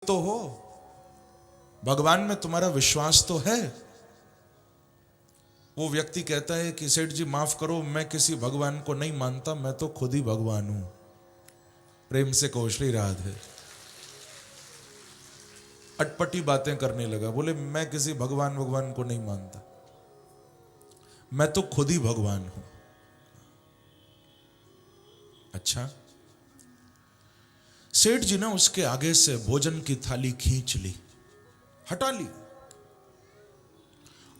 तो हो, भगवान में तुम्हारा विश्वास तो है। वो व्यक्ति कहता है कि सेठ जी माफ करो, मैं किसी भगवान को नहीं मानता, मैं तो खुद ही भगवान हूं। प्रेम से कहो श्री राधे। अटपटी बातें करने लगा, बोले मैं किसी भगवान को नहीं मानता, मैं तो खुद ही भगवान हूं। अच्छा, सेठ जी ने उसके आगे से भोजन की थाली खींच ली, हटा ली,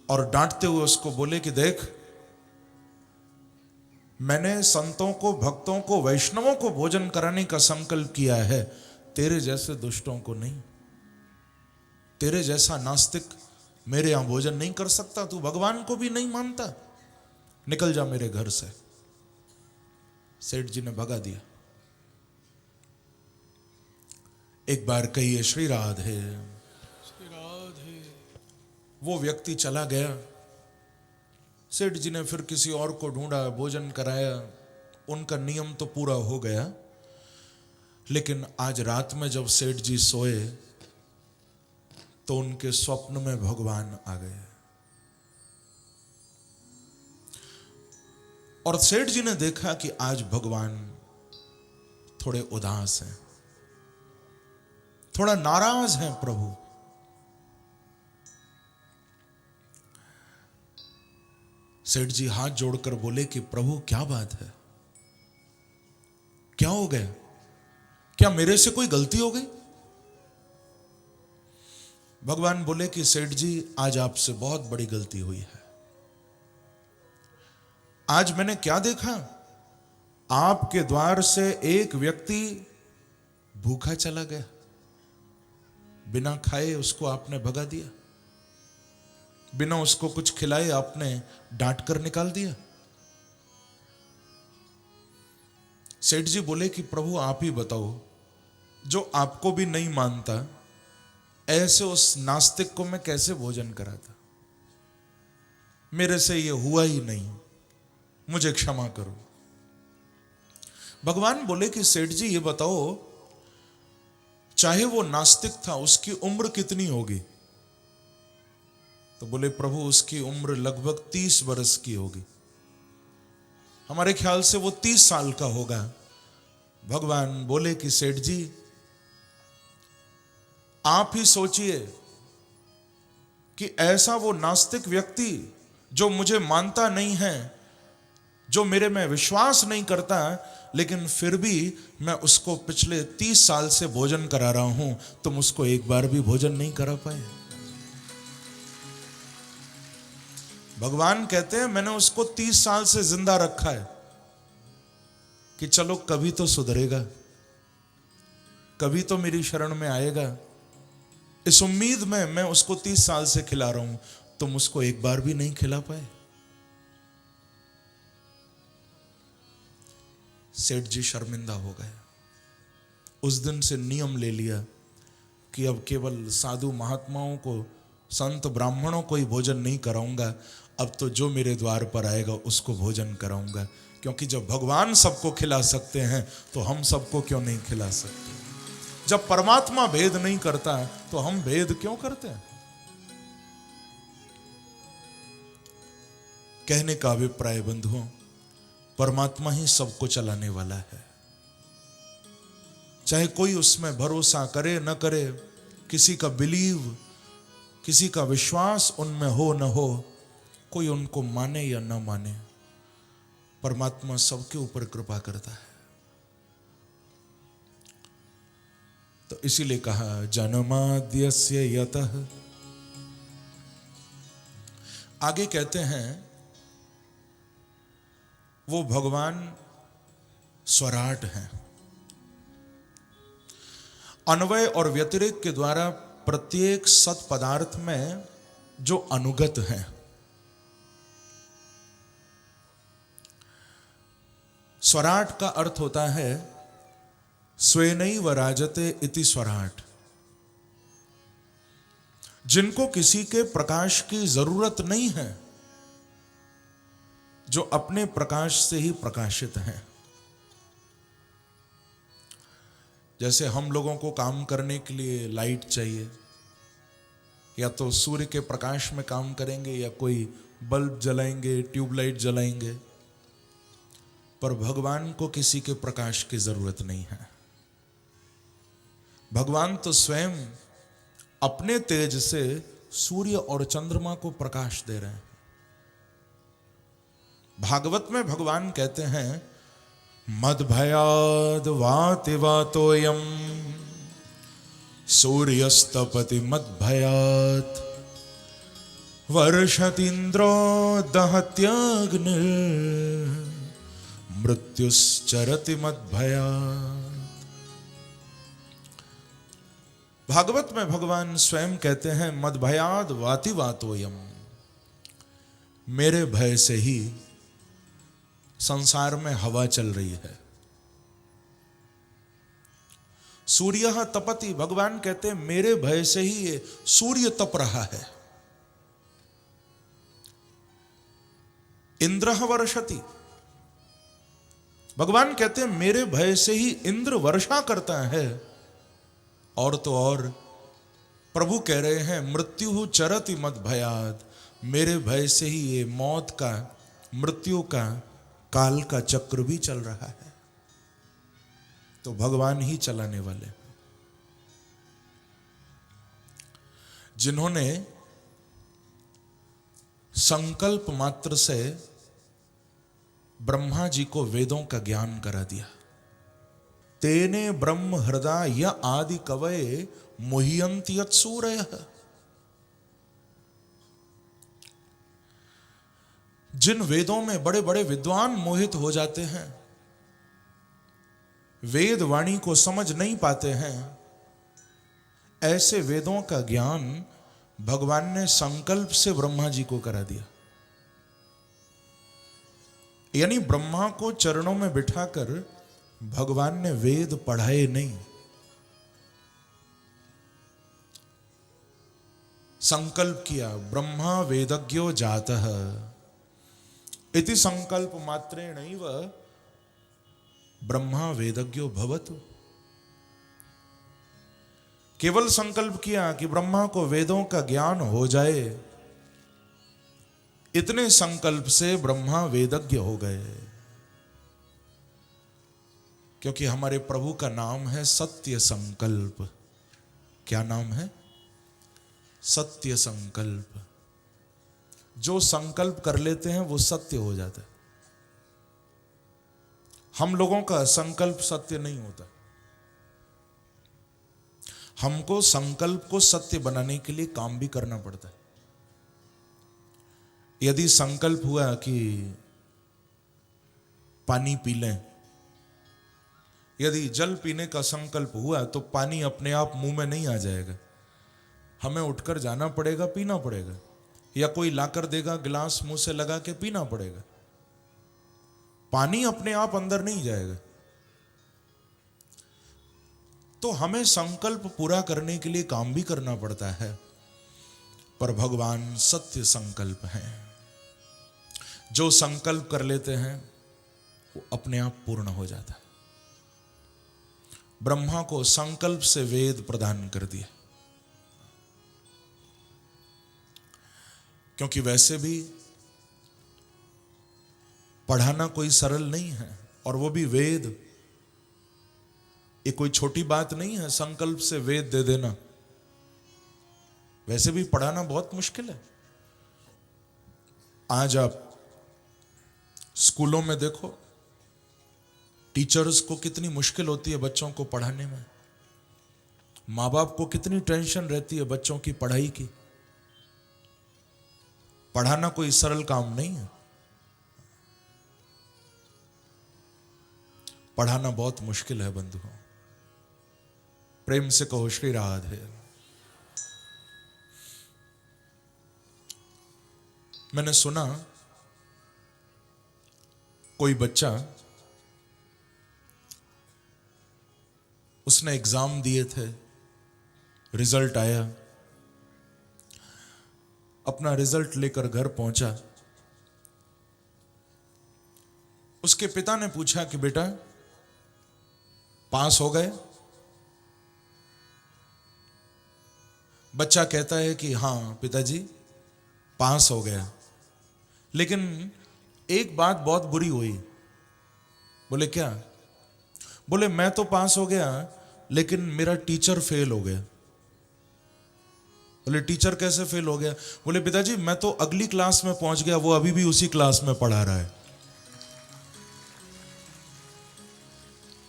और डांटते हुए उसको बोले कि देख, मैंने संतों को, भक्तों को, वैष्णवों को भोजन कराने का संकल्प किया है, तेरे जैसे दुष्टों को नहीं। तेरे जैसा नास्तिक मेरे यहां भोजन नहीं कर सकता, तू भगवान को भी नहीं मानता, निकल जा मेरे घर से। सेठ जी ने भगा दिया। एक बार कहिए श्री राधे। श्री राधे। वो व्यक्ति चला गया। सेठ जी ने फिर किसी और को ढूंढा, भोजन कराया, उनका नियम तो पूरा हो गया। लेकिन आज रात में जब सेठ जी सोए तो उनके स्वप्न में भगवान आ गए, और सेठ जी ने देखा कि आज भगवान थोड़े उदास हैं, थोड़ा नाराज हैं प्रभु। सेठ जी हाथ जोड़कर बोले कि प्रभु क्या बात है, क्या हो गया, क्या मेरे से कोई गलती हो गई? भगवान बोले कि सेठ जी आज आपसे बहुत बड़ी गलती हुई है। आज मैंने क्या देखा, आपके द्वार से एक व्यक्ति भूखा चला गया, बिना खाए उसको आपने भगा दिया, बिना उसको कुछ खिलाए आपने डांट कर निकाल दिया। सेठ जी बोले कि प्रभु आप ही बताओ, जो आपको भी नहीं मानता, ऐसे उस नास्तिक को मैं कैसे भोजन कराता? मेरे से ये हुआ ही नहीं, मुझे क्षमा करो। भगवान बोले कि सेठ जी ये बताओ, चाहे वो नास्तिक था, उसकी उम्र कितनी होगी? तो बोले प्रभु उसकी उम्र लगभग 30 वर्ष की होगी, हमारे ख्याल से वो 30 साल का होगा। भगवान बोले कि सेठ जी आप ही सोचिए कि ऐसा वो नास्तिक व्यक्ति जो मुझे मानता नहीं है, जो मेरे में विश्वास नहीं करता, लेकिन फिर भी मैं उसको पिछले 30 साल से भोजन करा रहा हूं, तुम उसको एक बार भी भोजन नहीं करा पाए। भगवान कहते हैं मैंने उसको 30 साल से जिंदा रखा है कि चलो कभी तो सुधरेगा, कभी तो मेरी शरण में आएगा। इस उम्मीद में मैं उसको 30 साल से खिला रहा हूं, तुम उसको एक बार भी नहीं खिला पाए। सेठ जी शर्मिंदा हो गए। उस दिन से नियम ले लिया कि अब केवल साधु महात्माओं को, संत ब्राह्मणों को ही भोजन नहीं कराऊंगा, अब तो जो मेरे द्वार पर आएगा उसको भोजन कराऊंगा। क्योंकि जब भगवान सबको खिला सकते हैं तो हम सबको क्यों नहीं खिला सकते? जब परमात्मा भेद नहीं करता तो हम भेद क्यों करते हैं? कहने का अभिप्राय बंधुओं, परमात्मा ही सबको चलाने वाला है। चाहे कोई उसमें भरोसा करे न करे, किसी का बिलीव, किसी का विश्वास उनमें हो न हो, कोई उनको माने या न माने, परमात्मा सबके ऊपर कृपा करता है। तो इसीलिए कहा जन्माद्यस्य यतः। आगे कहते हैं वो भगवान स्वराट हैं, अन्वय और व्यतिरेक के द्वारा प्रत्येक सत पदार्थ में जो अनुगत हैं। स्वराट का अर्थ होता है स्वेनैव राजते इति स्वराट, जिनको किसी के प्रकाश की जरूरत नहीं है, जो अपने प्रकाश से ही प्रकाशित हैं। जैसे हम लोगों को काम करने के लिए लाइट चाहिए, या तो सूर्य के प्रकाश में काम करेंगे या कोई बल्ब जलाएंगे, ट्यूबलाइट जलाएंगे, पर भगवान को किसी के प्रकाश की जरूरत नहीं है। भगवान तो स्वयं अपने तेज से सूर्य और चंद्रमा को प्रकाश दे रहे हैं। भागवत में भगवान कहते हैं, मद भयाद वाति वातोयम सूर्यस्तपति मद भयात वर्षतीन्द्रो दहत्यग्नि मृत्युश्चरति मद भयात। भागवत में भगवान स्वयं कहते हैं, मद भयाद वाति वातोयम, मेरे भय से ही संसार में हवा चल रही है। सूर्य तपति, भगवान कहते हैं मेरे भय से ही ये सूर्य तप रहा है। इंद्र वर्षति, भगवान कहते हैं मेरे भय से ही इंद्र वर्षा करता है। और तो और प्रभु कह रहे हैं, मृत्यु चरति मद भयाद, मेरे भय से ही ये मौत का, मृत्यु का, काल का चक्र भी चल रहा है। तो भगवान ही चलाने वाले। जिन्होंने संकल्प मात्र से ब्रह्मा जी को वेदों का ज्ञान करा दिया। तेने ब्रह्म हृदय आदि कवये मुह्यन्ति यत्सूरयः। जिन वेदों में बड़े बड़े विद्वान मोहित हो जाते हैं, वेद वाणी को समझ नहीं पाते हैं, ऐसे वेदों का ज्ञान भगवान ने संकल्प से ब्रह्मा जी को करा दिया। यानी ब्रह्मा को चरणों में बिठाकर भगवान ने वेद पढ़ाए नहीं, संकल्प किया। ब्रह्मा वेदज्ञो जातः इति संकल्प मात्रेणैव ब्रह्मा वेदज्ञो भवतु। केवल संकल्प किया कि ब्रह्मा को वेदों का ज्ञान हो जाए, इतने संकल्प से ब्रह्मा वेदज्ञ हो गए। क्योंकि हमारे प्रभु का नाम है सत्य संकल्प। क्या नाम है? सत्य संकल्प। जो संकल्प कर लेते हैं वो सत्य हो जाता है। हम लोगों का संकल्प सत्य नहीं होता। हमको संकल्प को सत्य बनाने के लिए काम भी करना पड़ता है। यदि संकल्प हुआ कि पानी पी लें, यदि जल पीने का संकल्प हुआ तो पानी अपने आप मुंह में नहीं आ जाएगा, हमें उठकर जाना पड़ेगा, पीना पड़ेगा, या कोई लाकर देगा गिलास मुंह से लगा के पीना पड़ेगा। पानी अपने आप अंदर नहीं जाएगा। तो हमें संकल्प पूरा करने के लिए काम भी करना पड़ता है। पर भगवान सत्य संकल्प हैं। जो संकल्प कर लेते हैं वो अपने आप पूर्ण हो जाता है। ब्रह्मा को संकल्प से वेद प्रदान कर दिया। क्योंकि वैसे भी पढ़ाना कोई सरल नहीं है, और वो भी वेद, ये कोई छोटी बात नहीं है संकल्प से वेद दे देना। वैसे भी पढ़ाना बहुत मुश्किल है। आज आप स्कूलों में देखो, टीचर्स को कितनी मुश्किल होती है बच्चों को पढ़ाने में। माँ बाप को कितनी टेंशन रहती है बच्चों की पढ़ाई की। पढ़ाना कोई सरल काम नहीं है। पढ़ाना बहुत मुश्किल है बंधुओं। प्रेम से कहो श्री राधे। मैंने सुना कोई बच्चा, उसने एग्जाम दिए थे, रिजल्ट आया, अपना रिजल्ट लेकर घर पहुंचा। उसके पिता ने पूछा कि बेटा पास हो गए? बच्चा कहता है कि हाँ पिताजी पास हो गया, लेकिन एक बात बहुत बुरी हुई। बोले क्या? बोले मैं तो पास हो गया लेकिन मेरा टीचर फेल हो गया। बोले टीचर कैसे फेल हो गया? बोले पिताजी मैं तो अगली क्लास में पहुंच गया, वो अभी भी उसी क्लास में पढ़ा रहा है।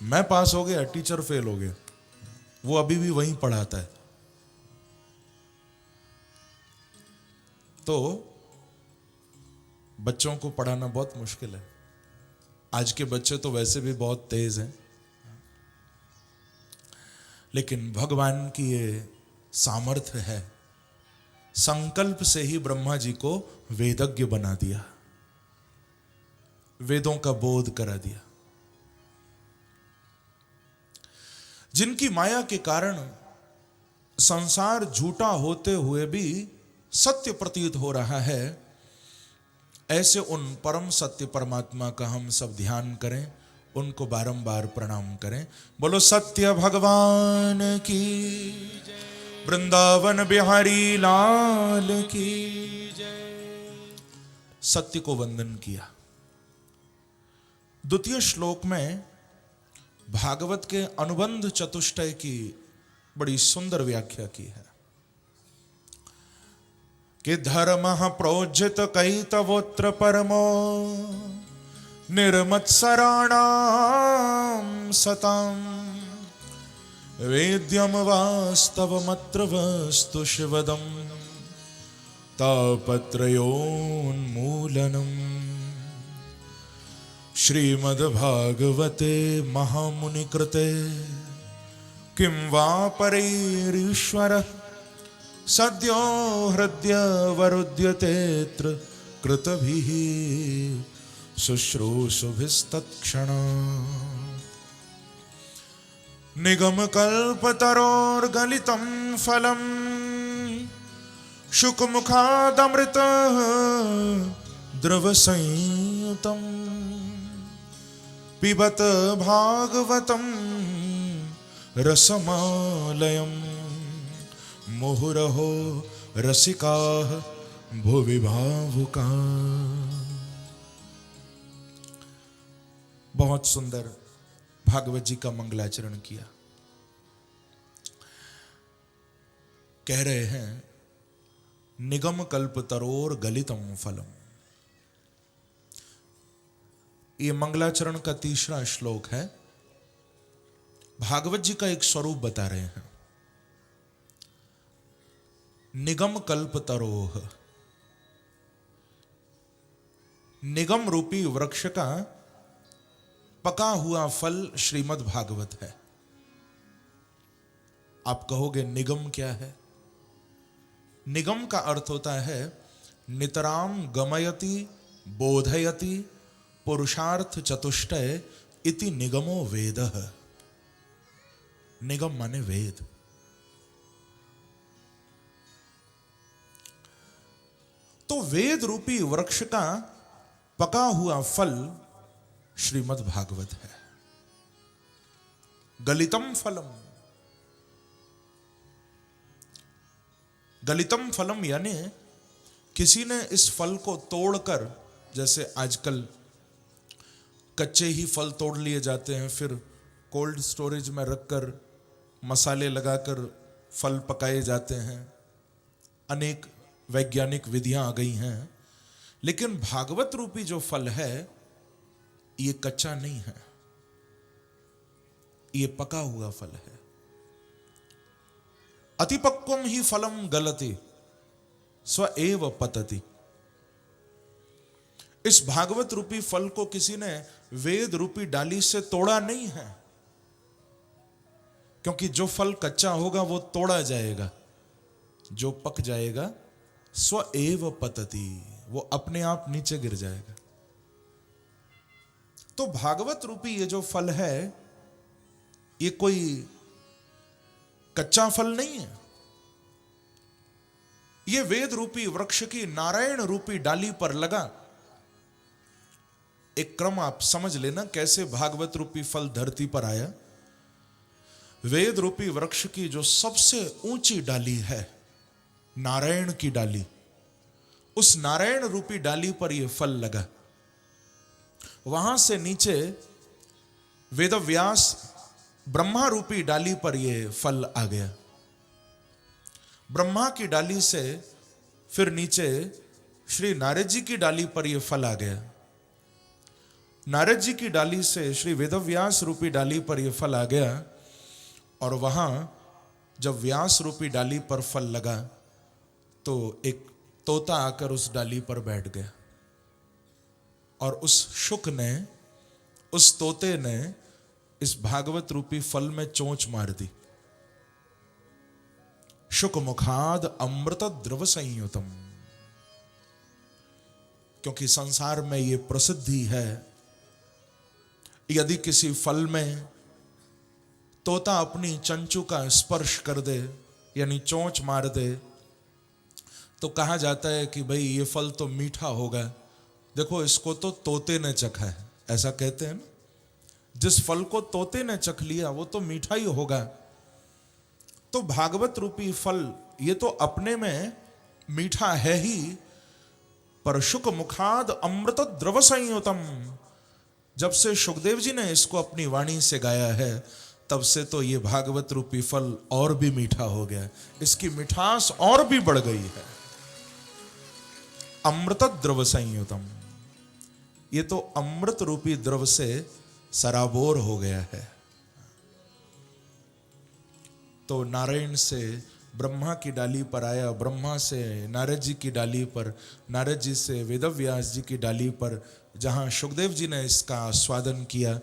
मैं पास हो गया, टीचर फेल हो गया, वो अभी भी वहीं पढ़ाता है। तो बच्चों को पढ़ाना बहुत मुश्किल है। आज के बच्चे तो वैसे भी बहुत तेज हैं, लेकिन भगवान की ये सामर्थ्य है, संकल्प से ही ब्रह्मा जी को वेदज्ञ बना दिया, वेदों का बोध करा दिया। जिनकी माया के कारण संसार झूठा होते हुए भी सत्य प्रतीत हो रहा है, ऐसे उन परम सत्य परमात्मा का हम सब ध्यान करें, उनको बारंबार प्रणाम करें। बोलो सत्य भगवान की, वृंदावन बिहारी लाल की। सत्य को वंदन किया। द्वितीय श्लोक में भागवत के अनुबंध चतुष्टय की बड़ी सुंदर व्याख्या की है कि धर्म प्रोज्जित कैतवोत्र परमो निर्मत्सराणाम सताम वेद्यम वास्तवमत्र वस्तु शिवदम तापत्रयोन्मूलनम्। श्रीमद्भागवते महामुनिकृते किं वा परैरीश्वरः सद्यो हृद्यवरुध्यतेऽत्र कृतभिः शुश्रूषुभिस्तत्क्षणात्। निगमकल्पतरोर्गलितं फलं शुकमुखादमृत द्रवसंयुतं पिबत भागवतं रसमालयम् मुहुरहो रसिकाः भुवि भावुकाः। बहुत सुंदर भागवत जी का मंगलाचरण किया। कह रहे हैं निगम कल्प तरोर गलितम फलम। ये मंगलाचरण का तीसरा श्लोक है। भागवत जी का एक स्वरूप बता रहे हैं। निगम कल्प तरोह, निगम रूपी वृक्ष का पका हुआ फल श्रीमद् भागवत है। आप कहोगे निगम क्या है? निगम का अर्थ होता है नितराम गमयति बोधयति पुरुषार्थ चतुष्टय इति निगमो वेदः। निगम माने वेद। तो वेद रूपी वृक्ष का पका हुआ फल श्रीमद् भागवत है। गलितम फलम, गलितम फलम यानी किसी ने इस फल को तोड़कर, जैसे आजकल कच्चे ही फल तोड़ लिए जाते हैं, फिर कोल्ड स्टोरेज में रखकर मसाले लगाकर फल पकाए जाते हैं। अनेक वैज्ञानिक विधियां आ गई हैं, लेकिन भागवत रूपी जो फल है ये कच्चा नहीं है, ये पका हुआ फल है। अतिपक्वम ही फलम गलति स्व एव पतति। इस भागवत रूपी फल को किसी ने वेद रूपी डाली से तोड़ा नहीं है, क्योंकि जो फल कच्चा होगा वो तोड़ा जाएगा, जो पक जाएगा स्व एव पतति, वो अपने आप नीचे गिर जाएगा। तो भागवत रूपी ये जो फल है ये कोई कच्चा फल नहीं है, ये वेद रूपी वृक्ष की नारायण रूपी डाली पर लगा। एक क्रम आप समझ लेना कैसे भागवत रूपी फल धरती पर आया। वेद रूपी वृक्ष की जो सबसे ऊंची डाली है नारायण की डाली, उस नारायण रूपी डाली पर यह फल लगा। वहां से नीचे वेदव्यास ब्रह्मा रूपी डाली पर यह फल आ गया। ब्रह्मा की डाली से फिर नीचे श्री नारद जी की डाली पर यह फल आ गया। नारद जी की डाली से श्री वेदव्यास रूपी डाली पर यह फल आ गया। और वहां जब व्यास रूपी डाली पर फल लगा तो एक तोता आकर उस डाली पर बैठ गया और उस शुक ने, उस तोते ने इस भागवत रूपी फल में चोंच मार दी। शुक मुखाद अमृत द्रव संयुतम। क्योंकि संसार में यह प्रसिद्धि है, यदि किसी फल में तोता अपनी चंचू का स्पर्श कर दे यानी चोंच मार दे तो कहा जाता है कि भाई ये फल तो मीठा होगा, देखो इसको तो तोते ने चखा है, ऐसा कहते हैं ना। जिस फल को तोते ने चख लिया वो तो मीठा ही होगा। तो भागवत रूपी फल ये तो अपने में मीठा है ही, पर शुक मुखाद अमृत द्रव संयुतम, जब से शुकदेव जी ने इसको अपनी वाणी से गाया है तब से तो ये भागवत रूपी फल और भी मीठा हो गया, इसकी मिठास और भी बढ़ गई है। अमृत द्रव संयुतम, ये तो अमृत रूपी द्रव से सराबोर हो गया है। तो नारायण से ब्रह्मा की डाली पर आया, ब्रह्मा से नारद जी की डाली पर, नारद जी से वेदव्यास जी की डाली पर, जहां शुकदेव जी ने इसका आस्वादन किया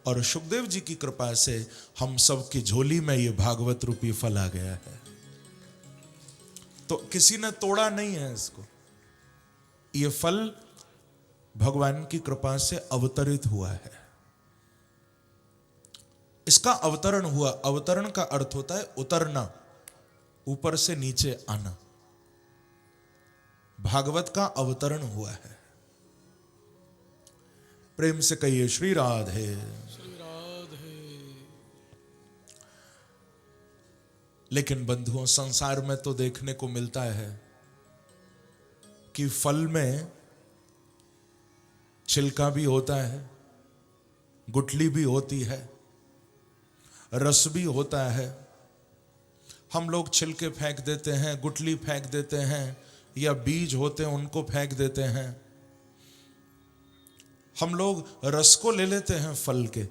और शुकदेव जी की कृपा से हम सब की झोली में ये भागवत रूपी फल आ गया है। तो किसी ने तोड़ा नहीं है इसको, ये फल भगवान की कृपा से अवतरित हुआ है। इसका अवतरण हुआ, अवतरण का अर्थ होता है उतरना, ऊपर से नीचे आना। भागवत का अवतरण हुआ है। प्रेम से कहिए श्री राधे। श्री राधे। लेकिन बंधुओं, संसार में तो देखने को मिलता है कि फल में छिलका भी होता है, गुठली भी होती है, रस भी होता है। हम लोग छिलके फेंक देते हैं, गुठली फेंक देते हैं, या बीज होते हैं उनको फेंक देते हैं। हम लोग रस को ले लेते हैं फल के।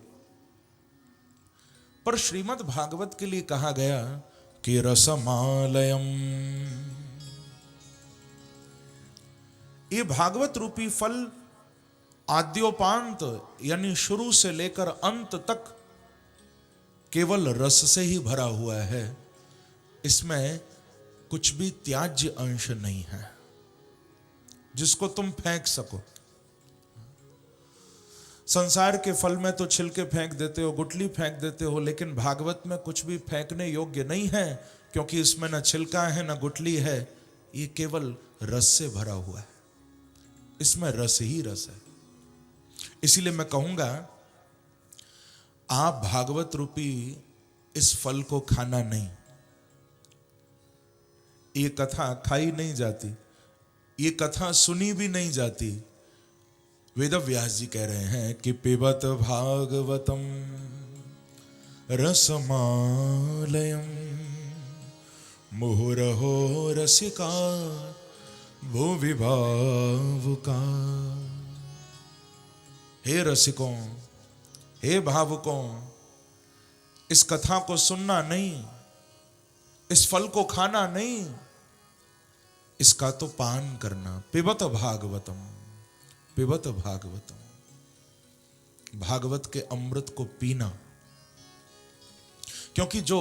पर श्रीमद् भागवत के लिए कहा गया कि रसमालयम, ये भागवत रूपी फल आद्योपांत यानी शुरू से लेकर अंत तक केवल रस से ही भरा हुआ है। इसमें कुछ भी त्याज्य अंश नहीं है जिसको तुम फेंक सको। संसार के फल में तो छिलके फेंक देते हो, गुठली फेंक देते हो, लेकिन भागवत में कुछ भी फेंकने योग्य नहीं है, क्योंकि इसमें न छिलका है न गुठली है, ये केवल रस से भरा हुआ है। इसमें रस ही रस है। इसीलिए मैं कहूंगा आप भागवत रूपी इस फल को खाना नहीं। ये कथा खाई नहीं जाती, ये कथा सुनी भी नहीं जाती। वेदव्यास जी कह रहे हैं कि पिबत भागवतम रसमालयम मुहुरहो रसिका भुवि भावुका। हे रसिकों, हे भावुकों, इस कथा को सुनना नहीं, इस फल को खाना नहीं, इसका तो पान करना। पिबत भागवतम, पिबत भागवतम, भागवत के अमृत को पीना। क्योंकि जो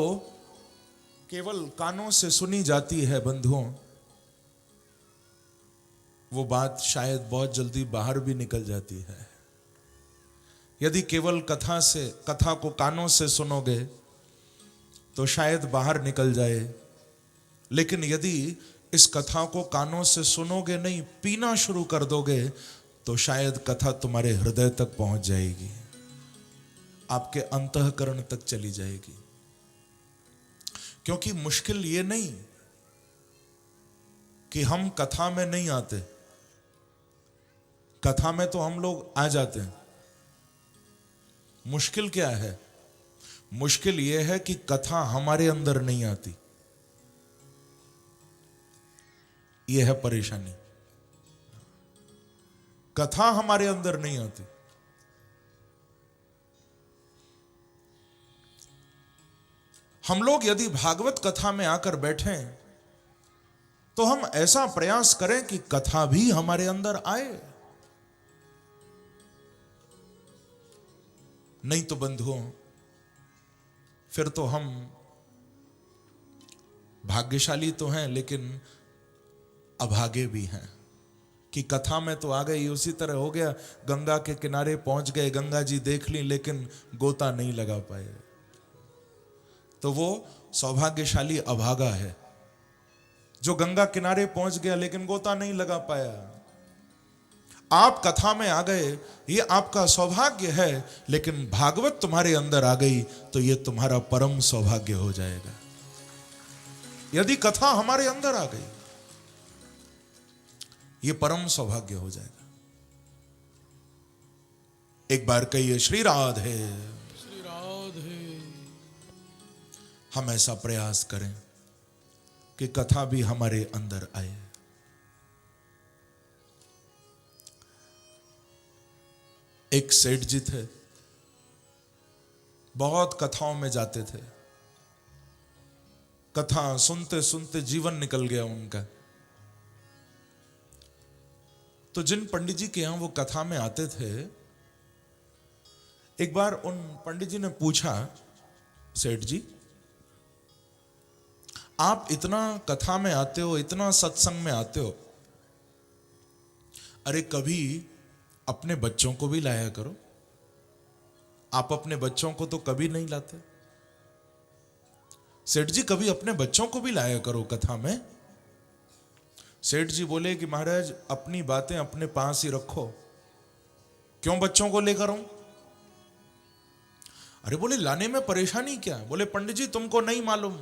केवल कानों से सुनी जाती है बंधुओं, वो बात शायद बहुत जल्दी बाहर भी निकल जाती है। यदि केवल कथा को कानों से सुनोगे तो शायद बाहर निकल जाए, लेकिन यदि इस कथा को कानों से सुनोगे नहीं, पीना शुरू कर दोगे, तो शायद कथा तुम्हारे हृदय तक पहुंच जाएगी, आपके अंतःकरण तक चली जाएगी। क्योंकि मुश्किल ये नहीं कि हम कथा में नहीं आते। कथा में तो हम लोग आ जाते हैं। मुश्किल क्या है? मुश्किल यह है कि कथा हमारे अंदर नहीं आती। यह है परेशानी। कथा हमारे अंदर नहीं आती। हम लोग यदि भागवत कथा में आकर बैठे तो हम ऐसा प्रयास करें कि कथा भी हमारे अंदर आए। नहीं तो बंधुओं, फिर तो हम भाग्यशाली तो हैं लेकिन अभागे भी हैं कि कथा में तो आ गई। उसी तरह हो गया, गंगा के किनारे पहुंच गए, गंगा जी देख ली लेकिन गोता नहीं लगा पाए। तो वो सौभाग्यशाली अभागा है जो गंगा किनारे पहुंच गया लेकिन गोता नहीं लगा पाया। आप कथा में आ गए, ये आपका सौभाग्य है, लेकिन भागवत तुम्हारे अंदर आ गई तो ये तुम्हारा परम सौभाग्य हो जाएगा। यदि कथा हमारे अंदर आ गई, ये परम सौभाग्य हो जाएगा। एक बार कहिए श्री राधे। श्री राधे। हम ऐसा प्रयास करें कि कथा भी हमारे अंदर आए। एक सेठ जी थे, बहुत कथाओं में जाते थे। कथा सुनते सुनते जीवन निकल गया उनका। तो जिन पंडित जी के यहां वो कथा में आते थे, एक बार उन पंडित जी ने पूछा, सेठ जी आप इतना कथा में आते हो, इतना सत्संग में आते हो, अरे कभी अपने बच्चों को भी लाया करो। आप अपने बच्चों को तो कभी नहीं लाते। सेठ जी कभी अपने बच्चों को भी लाया करो कथा में। सेठ जी बोले कि महाराज अपनी बातें अपने पास ही रखो, क्यों बच्चों को लेकर आऊं? अरे बोले लाने में परेशानी क्या? बोले पंडित जी तुमको नहीं मालूम,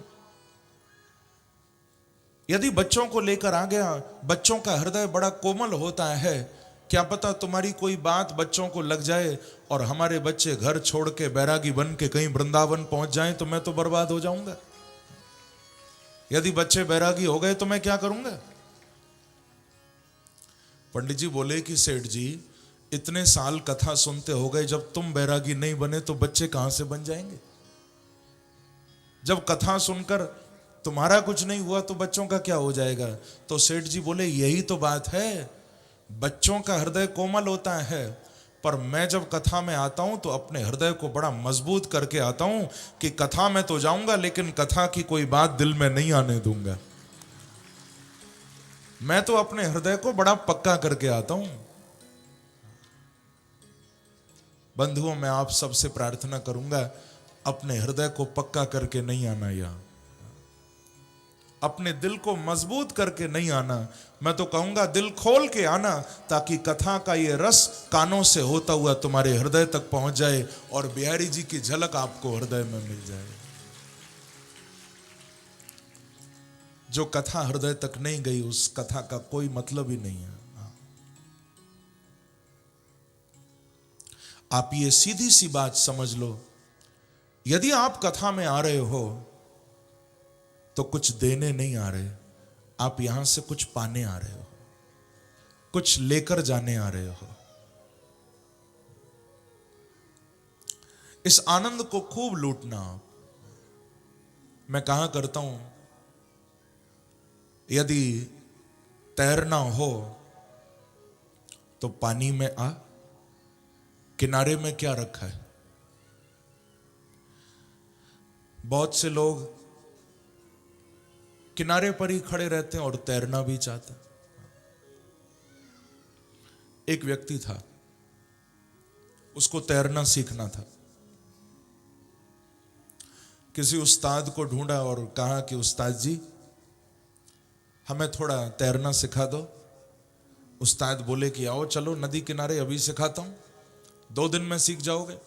यदि बच्चों को लेकर आ गया, बच्चों का हृदय बड़ा कोमल होता है, क्या पता तुम्हारी कोई बात बच्चों को लग जाए और हमारे बच्चे घर छोड़ के बैरागी बन के कहीं वृंदावन पहुंच जाएं तो मैं तो बर्बाद हो जाऊंगा। यदि बच्चे बैरागी हो गए तो मैं क्या करूंगा? पंडित जी बोले कि सेठ जी इतने साल कथा सुनते हो गए, जब तुम बैरागी नहीं बने तो बच्चे कहां से बन जाएंगे? जब कथा सुनकर तुम्हारा कुछ नहीं हुआ तो बच्चों का क्या हो जाएगा? तो सेठ जी बोले यही तो बात है, बच्चों का हृदय कोमल होता है, पर मैं जब कथा में आता हूं तो अपने हृदय को बड़ा मजबूत करके आता हूं कि कथा में तो जाऊंगा लेकिन कथा की कोई बात दिल में नहीं आने दूंगा। मैं तो अपने हृदय को बड़ा पक्का करके आता हूं। बंधुओं, मैं आप सबसे प्रार्थना करूंगा, अपने हृदय को पक्का करके नहीं आना, यहां अपने दिल को मजबूत करके नहीं आना। मैं तो कहूंगा दिल खोल के आना, ताकि कथा का ये रस कानों से होता हुआ तुम्हारे हृदय तक पहुंच जाए और बिहारी जी की झलक आपको हृदय में मिल जाए। जो कथा हृदय तक नहीं गई, उस कथा का कोई मतलब ही नहीं है। आप ये सीधी सी बात समझ लो, यदि आप कथा में आ रहे हो तो कुछ देने नहीं आ रहे, आप यहां से कुछ पाने आ रहे हो, कुछ लेकर जाने आ रहे हो। इस आनंद को खूब लूटना। मैं कहा करता हूं, यदि तैरना हो तो पानी में आ, किनारे में क्या रखा है? बहुत से लोग किनारे पर ही खड़े रहते हैं और तैरना भी चाहते हैं। एक व्यक्ति था, उसको तैरना सीखना था। किसी उस्ताद को ढूंढा और कहा कि उस्ताद जी हमें थोड़ा तैरना सिखा दो। उस्ताद बोले कि आओ चलो नदी किनारे, अभी सिखाता हूं, 2 दिन में सीख जाओगे।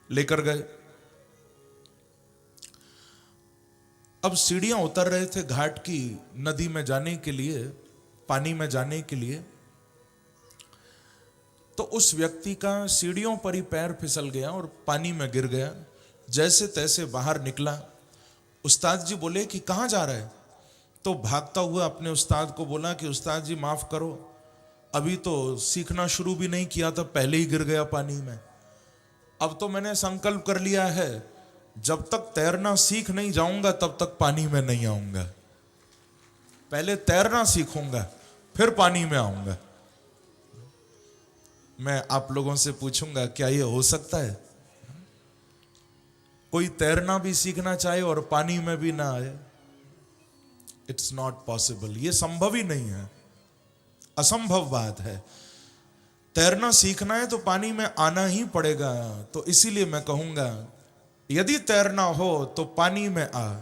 लेकर गए। अब सीढ़ियां उतर रहे थे घाट की, नदी में जाने के लिए, पानी में जाने के लिए। तो उस व्यक्ति का सीढ़ियों पर ही पैर फिसल गया और पानी में गिर गया। जैसे तैसे बाहर निकला। उस्ताद जी बोले कि कहाँ जा रहा है? तो भागता हुआ अपने उस्ताद को बोला कि उस्ताद जी माफ करो, अभी तो सीखना शुरू भी नहीं किया था, पहले ही गिर गया पानी में। अब तो मैंने संकल्प कर लिया है, जब तक तैरना सीख नहीं जाऊंगा तब तक पानी में नहीं आऊंगा। पहले तैरना सीखूंगा फिर पानी में आऊंगा। मैं आप लोगों से पूछूंगा, क्या ये हो सकता है? कोई तैरना भी सीखना चाहे और पानी में भी ना आए? It's not possible. ये संभव ही नहीं है, असंभव बात है। तैरना सीखना है तो पानी में आना ही पड़ेगा। तो इसीलिए मैं कहूंगा, यदि तैरना हो तो पानी में आ,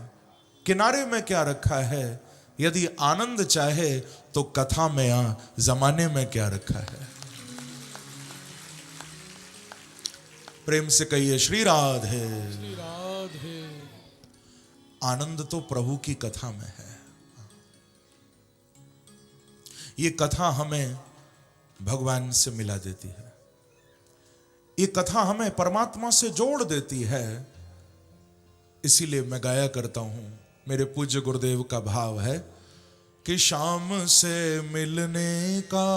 किनारे में क्या रखा है। यदि आनंद चाहे तो कथा में आ, जमाने में क्या रखा है। प्रेम से कहिए श्री राधे। श्री राधे। आनंद तो प्रभु की कथा में है। ये कथा हमें भगवान से मिला देती है। ये कथा हमें परमात्मा से जोड़ देती है। इसीलिए मैं गाया करता हूं, मेरे पूज्य गुरुदेव का भाव है कि शाम से मिलने का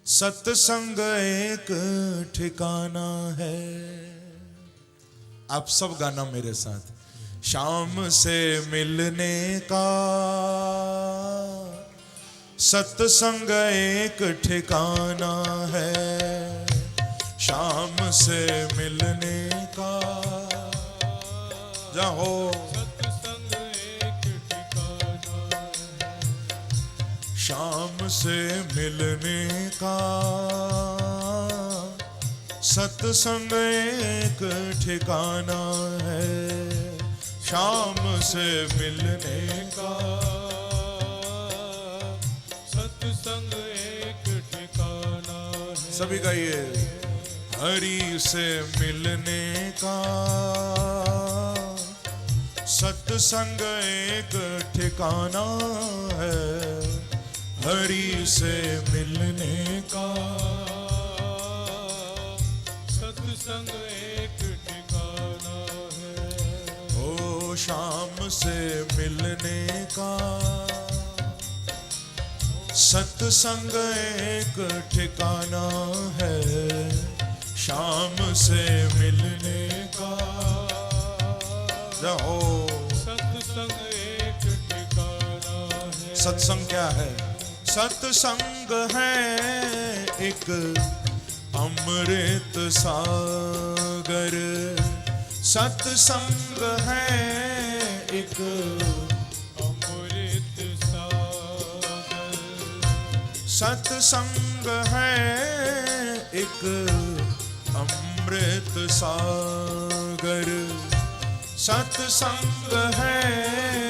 सत्संग एक ठिकाना है। आप सब गाना मेरे साथ। शाम से मिलने का सत्संग एक ठिकाना है। शाम से मिलने का जाओ सत्संग एक ठिकाना है। शाम से मिलने का सत्संग एक ठिकाना है। शाम से मिलने का सत्संग एक ठिकाना है। सभी का ये हरि से मिलने का सत्संग एक ठिकाना है। हरि से मिलने का सत्संग एक ठिकाना है। ओ शाम से मिलने का सत्संग एक ठिकाना है। शाम से मिलने का जाओ सत्संग एक ठिकाना है। सत्संग क्या है? सत्संग है एक अमृत सागर। सत्संग है एक अमृत सागर। सत्संग है एक अमृत सागर। सत्संग है